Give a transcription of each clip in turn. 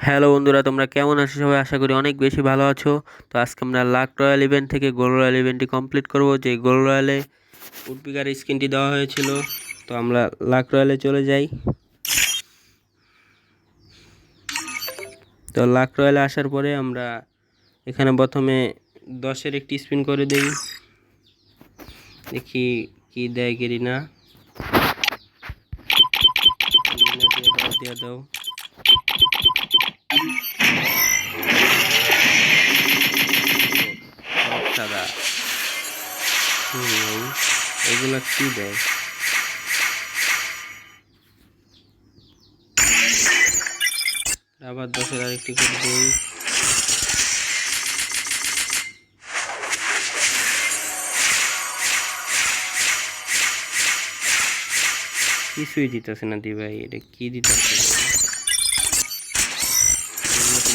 Hello বন্ধুরা, তোমরা কেমন আছো? সবাই আশা করি অনেক বেশি ভালো আছো। তো আজকে আমরা লাক রয়্যাল ইভেন্ট থেকে গোল রয়্যাল ইভেন্টটি কমপ্লিট করব। যে গোল রয়্যালে উডপিকার স্কিনটি দেওয়া হয়েছিল। তো আমরা লাক রয়্যালে চলে যাই। তো লাক রয়্যালে আসার পরে আমরা এখানে প্রথমে 10-এর একটি স্পিন করে দেই, দেখি কি দেয়। গেরিনা দিয়ে দাও। সাদা এগুলা কি দেয়? আবার 10-এর আরেকটি করে দিই। কিছুই দিতেছে না দি ভাই, এটা কি দিতেছে?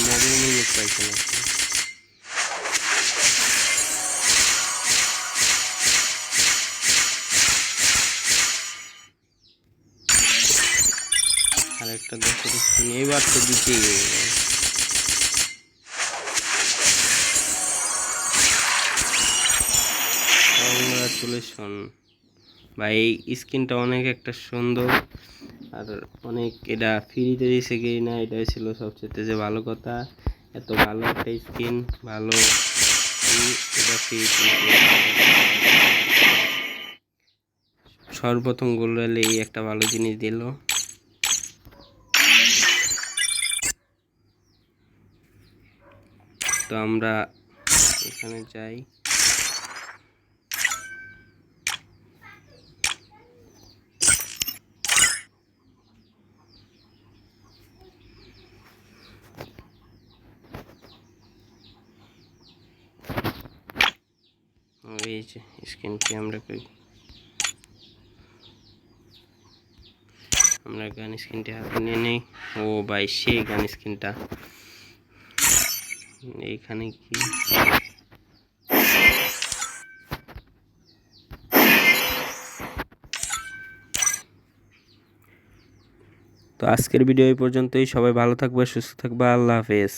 মগের মূল্য পাইছে না। আরেকটা 10-এর স্পিন, এবার তো দিতেই হবে। কংগ্রাচুলেশন ভাই, এই স্কিনটা অনেক একটা সুন্দর আর অনেক, এটা ফ্রিতে দিয়েছে কি না, এটাই ছিল সবচেয়ে যে ভালো কথা। এত ভালো একটা স্কিন, ভালো এটা ফ্রিতে। সর্বপ্রথম গোল রয়্যালে এই একটা ভালো জিনিস দিল। তো আমরা এখানে যাই। এই যে স্কিনটি আমরা গান স্কিনটি হাতে নিয়ে নেই। ও ভাই, সেই গান স্কিনটা এইখানে কি? তো আজকের ভিডিও এই পর্যন্তই। সবাই ভালো থাকবে, সুস্থ থাকবে। আল্লাহ হাফেজ।